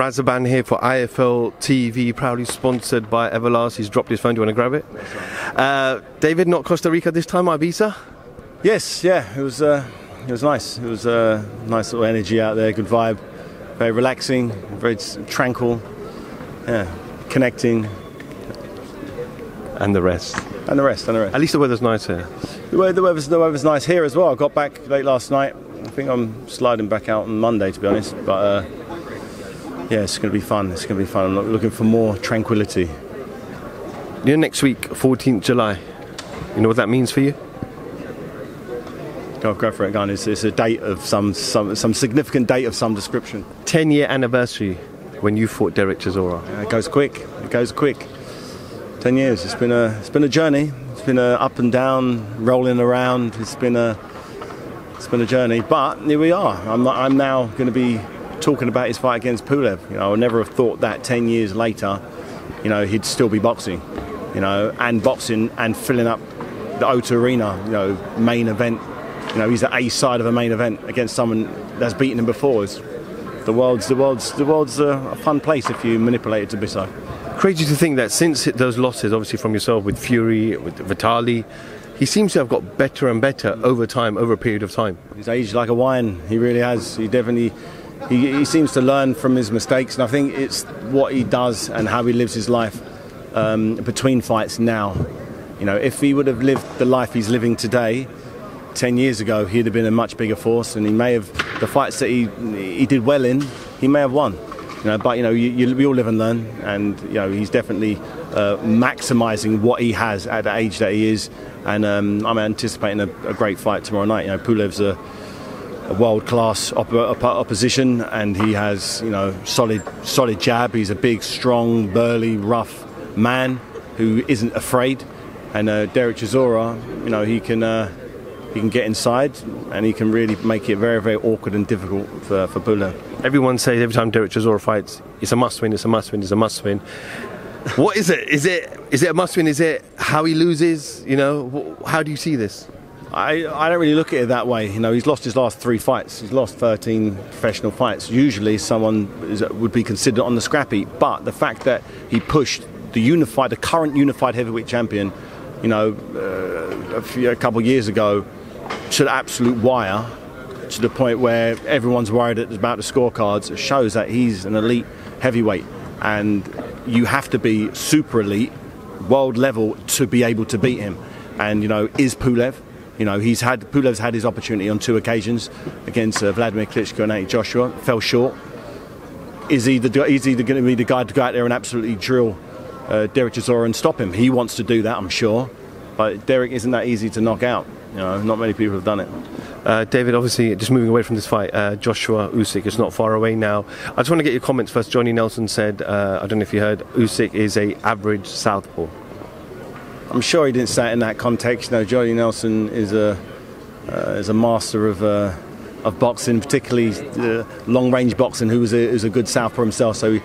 Razaban here for IFL TV, proudly sponsored by Everlast. He's dropped his phone. Do you want to grab it? David, not Costa Rica this time, Ibiza? Yes, yeah, it was nice. It was nice little energy out there, good vibe, very relaxing, very tranquil, yeah, connecting. And the rest. And the rest. At least the weather's nice here. The weather's nice here as well. I got back late last night. I think I'm sliding back out on Monday, to be honest. But yeah, it's going to be fun. It's going to be fun. I'm looking for more tranquility. You know, next week, 14th July. You know what that means for you? Go for it, gun. It's a date of some significant date of some description. 10-year anniversary when you fought Derek Chisora. Yeah, it goes quick. It goes quick. 10 years. It's been a journey. It's been a up and down, rolling around. It's been a journey. But here we are. I'm now going to be talking about his fight against Pulev. You know, I never have thought that 10 years later, you know, he'd still be boxing. You know, and boxing and filling up the O2 Arena. You know, main event. You know, he's the A side of a main event against someone that's beaten him before. The world's a fun place if you manipulate it to be so. Crazy to think that since those losses, obviously from yourself with Fury, with Vitali, he seems to have got better and better over time, over a period of time. He's aged like a wine. He really has. He definitely, he seems to learn from his mistakes, and I think it's what he does and how he lives his life between fights now. You know, if he would have lived the life he's living today, 10 years ago, he'd have been a much bigger force, and he may have, the fights that he did well in, he may have won. You know, but you know, we all live and learn, and you know, he's definitely maximising what he has at the age that he is, and I'm anticipating a great fight tomorrow night. You know, Pulev's a world-class opposition, and he has, you know, solid jab. He's a big, strong, burly, rough man who isn't afraid, and Derek Chisora, you know, he can get inside, and he can really make it very, very awkward and difficult for Pulev. Everyone says every time Derek Chisora fights, it's a must-win, it's a must-win, it's a must-win. What is it? Is it a must-win? Is it how he loses? You know, how do you see this? I don't really look at it that way. You know, he's lost his last 3 fights. He's lost 13 professional fights. Usually someone would be considered on the scrap heap, but the fact that he pushed the current unified heavyweight champion, you know, a couple of years ago, to the absolute wire, to the point where everyone's worried about the scorecards, it shows that he's an elite heavyweight, and you have to be super elite, world level, to be able to beat him. And you know, is Pulev? You know, Pulev's had his opportunity on 2 occasions against Vladimir Klitschko and Anthony Joshua, fell short. Is he going to be the guy to go out there and absolutely drill Derek Chisora and stop him? He wants to do that, I'm sure, but Derek isn't that easy to knock out. You know, not many people have done it. David, obviously, just moving away from this fight, Joshua Usyk is not far away now. I just want to get your comments first. Johnny Nelson said, I don't know if you heard, Usyk is a average southpaw. I'm sure he didn't say it in that context. No, Johnny Nelson is a master of boxing, particularly long-range boxing. Who's a good southpaw himself. So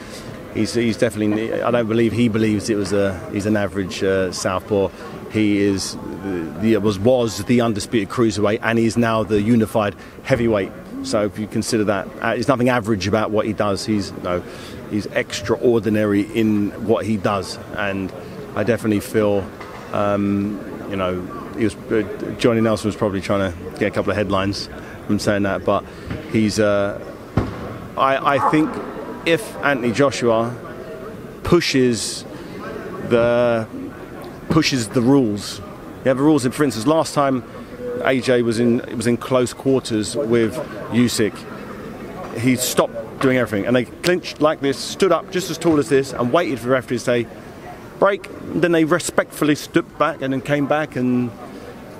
he's definitely. I don't believe he believes he's an average southpaw. He was the undisputed cruiserweight, and he's now the unified heavyweight. So if you consider that, there's nothing average about what he does. He's extraordinary in what he does, and I definitely feel, you know, Johnny Nelson was probably trying to get a couple of headlines from saying that, but he's. I think if Anthony Joshua pushes the rules. You have the rules. For instance, last time AJ was in close quarters with Usyk, he stopped doing everything, and they clinched like this, stood up just as tall as this, and waited for the referee to say break. Then they respectfully stood back and then came back, and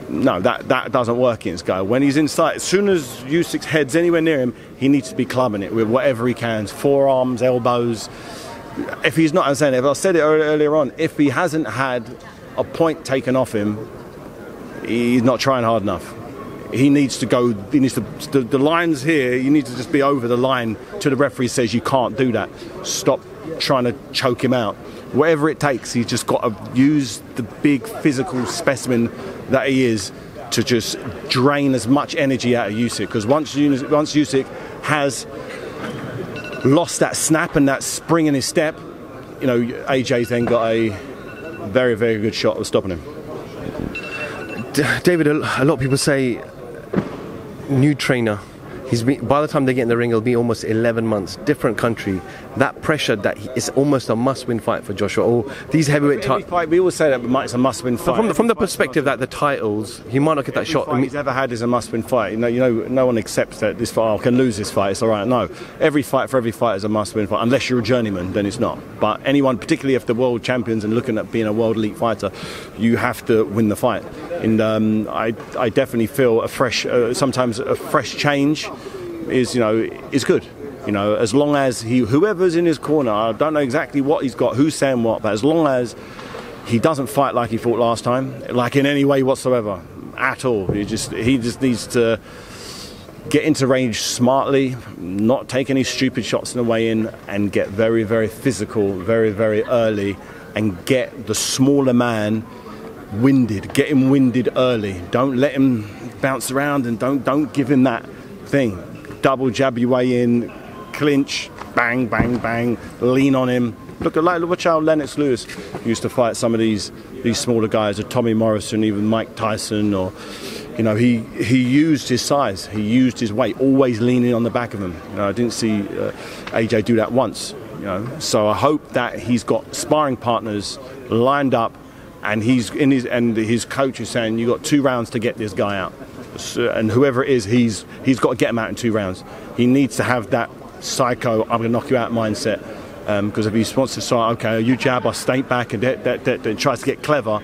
no, that doesn't work against Guy. When he's inside, as soon as Usyk's head's anywhere near him, he needs to be clubbing it with whatever he can, forearms, elbows. If he's not, I'm saying, if I said it earlier on, if he hasn't had a point taken off him, he's not trying hard enough. He needs to go, the line's here, you need to just be over the line till the referee says you can't do that. Stop trying to choke him out. Whatever it takes, he's just got to use the big physical specimen that he is to just drain as much energy out of Usyk. Because once Usyk has lost that snap and that spring in his step, you know, AJ's then got a very, very good shot of stopping him. David, a lot of people say new trainer. By the time they get in the ring, it'll be almost 11 months. Different country. That pressure, it's almost a must-win fight for Joshua. Or these heavyweight fight, we always say that it's a must-win fight. From the perspective that the titles, he might not get that shot. Fight he's ever had is a must-win fight. You know, no one accepts that this fight, I can lose this fight. It's all right. No, every fight is a must-win fight. Unless you're a journeyman, then it's not. But anyone, particularly if the world champions and looking at being a world elite fighter, you have to win the fight. And I definitely feel sometimes a fresh change is good. You know, as long as whoever's in his corner, I don't know exactly what he's got, who's saying what, but as long as he doesn't fight like he fought last time, like in any way whatsoever, at all. He just needs to get into range smartly, not take any stupid shots on the way in, and get very, very physical, very, very early, and get the smaller man winded. Get him winded early. Don't let him bounce around, and don't give him that thing. Double jab your way in, clinch, bang, bang, bang, lean on him. Look how Lennox Lewis used to fight some of these smaller guys, or Tommy Morrison, even Mike Tyson, or you know, he used his size, he used his weight, always leaning on the back of him. You know, I didn't see AJ do that once. You know, so I hope that he's got sparring partners lined up, and his coach is saying you got 2 rounds to get this guy out. And whoever it is, he's got to get him out in 2 rounds. He needs to have that psycho, I'm going to knock you out mindset. Because if he wants to start, okay, you jab, I stay back, and tries to get clever,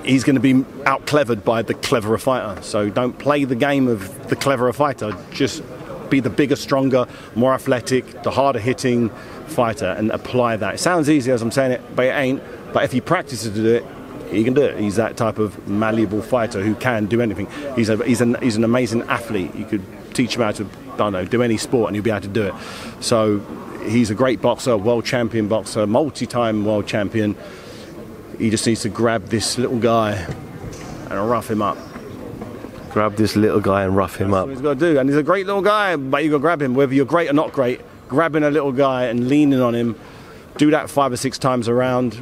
he's going to be out-clevered by the cleverer fighter. So don't play the game of the cleverer fighter. Just be the bigger, stronger, more athletic, the harder-hitting fighter, and apply that. It sounds easy as I'm saying it, but it ain't. But if he practices to do it, he can do it. He's that type of malleable fighter who can do anything. He's an amazing athlete. You could teach him how to, do any sport, and he'll be able to do it. So he's a great boxer, world champion boxer, multi-time world champion. He just needs to grab this little guy and rough him up. Grab this little guy and rough him up. That's what he's got to do. And he's a great little guy, but you've got to grab him. Whether you're great or not great, grabbing a little guy and leaning on him, do that 5 or 6 times around.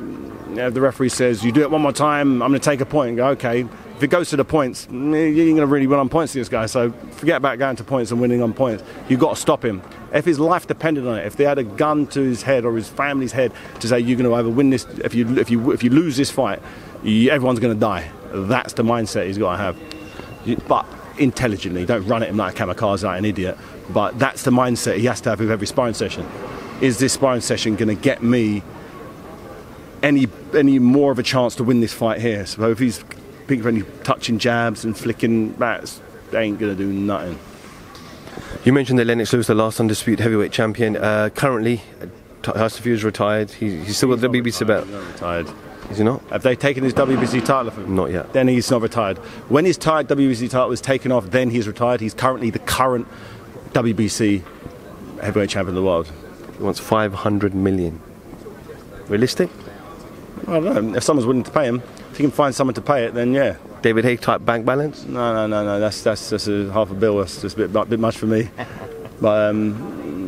If the referee says, you do it one more time, I'm going to take a point, and go, okay. If it goes to the points, you ain't going to really win on points to this guy, so forget about going to points and winning on points. You've got to stop him. If his life depended on it, if they had a gun to his head or his family's head to say, you're going to either win this, if you lose this fight, everyone's going to die. That's the mindset he's got to have. But intelligently, don't run at him like a kamikaze, like an idiot. But that's the mindset he has to have with every sparring session. Is this sparring session going to get me any more of a chance to win this fight here? So if he's only touching jabs and flicking bats, they ain't going to do nothing. You mentioned that Lennox Lewis, the last undisputed heavyweight champion. Currently, Tyson Fury's retired. He's still got the WBC belt. He's not retired. Is he not? Have they taken his WBC title off him? Not yet. Then he's not retired. When his WBC title was taken off, then he's retired. He's currently the current WBC heavyweight champion of the world. He wants 500 million. Realistic? I don't know. If someone's willing to pay him, if you can find someone to pay it, then yeah. David Haye type bank balance? No. That's just a half a bill. That's just a bit much for me. But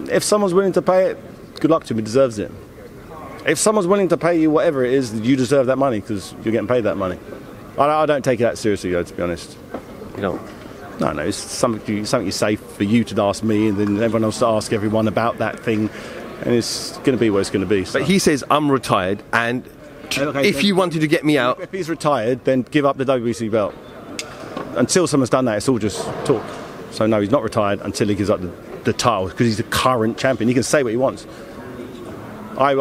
if someone's willing to pay it, good luck to him. He deserves it. If someone's willing to pay you whatever it is, you deserve that money because you're getting paid that money. I don't take it that seriously, though, to be honest. You don't? No. It's something you say for you to ask me, and then everyone else to ask everyone about that thing, and it's going to be what it's going to be. So. But he says, I'm retired, and okay, if you wanted to get me out... If he's retired, then give up the WBC belt. Until someone's done that, it's all just talk. So no, he's not retired until he gives up the title, because he's the current champion. He can say what he wants. I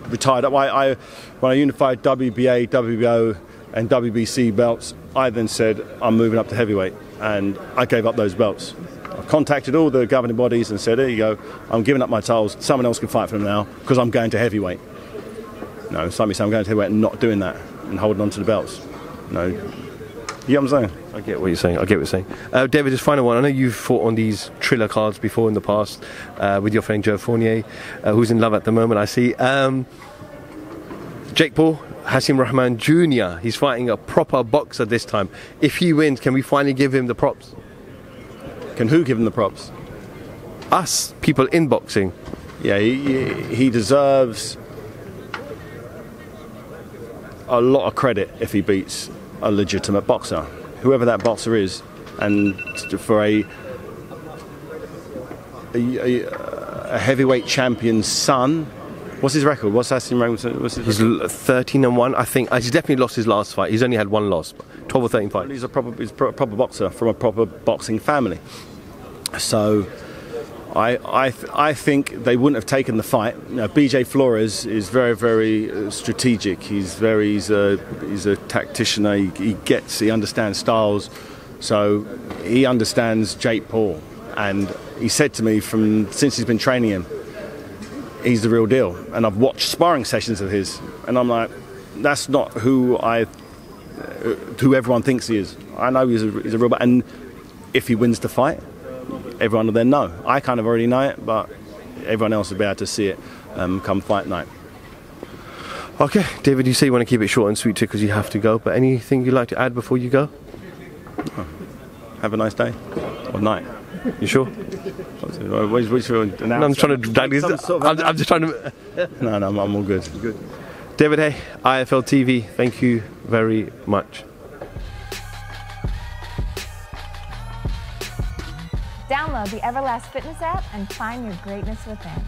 retired. When I unified WBA, WBO, and WBC belts, I then said, I'm moving up to heavyweight, and I gave up those belts. I contacted all the governing bodies and said, there you go, I'm giving up my titles, someone else can fight for them now, because I'm going to heavyweight. No, some say I'm going to heavyweight and not doing that, and holding on to the belts. No. You know what I'm saying? I get what you're saying. David, just final one. I know you've fought on these Triller cards before in the past with your friend Joe Fournier, who's in love at the moment, I see. Jake Paul, Hasim Rahman Jr., he's fighting a proper boxer this time. If he wins, can we finally give him the props? Can who give him the props? us, people in boxing. Yeah, he deserves a lot of credit if he beats a legitimate boxer, whoever that boxer is. And for a heavyweight champion's son, what's his record? What's Tyson record? He's 13-1. I think he's definitely lost his last fight. He's only had one loss, 12 or 13 fights. He's a proper boxer from a proper boxing family. So I think they wouldn't have taken the fight. You know, BJ Flores is very, very strategic. He's a tactician. He understands styles. So he understands Jake Paul. And he said to me since he's been training him, he's the real deal. And I've watched sparring sessions of his, and I'm like, that's not who everyone thinks he is. I know he's a real. And if he wins the fight, everyone will then know. I kind of already know it, but everyone else will be able to see it come fight night. Okay, David, you say you want to keep it short and sweet too because you have to go. But anything you'd like to add before you go? Oh, have a nice day or night. You sure? No, I'm trying to drag this. I'm just trying to. No, I'm all good. Good. David Haye, IFL TV. Thank you very much. Download the Everlast Fitness app and find your greatness within.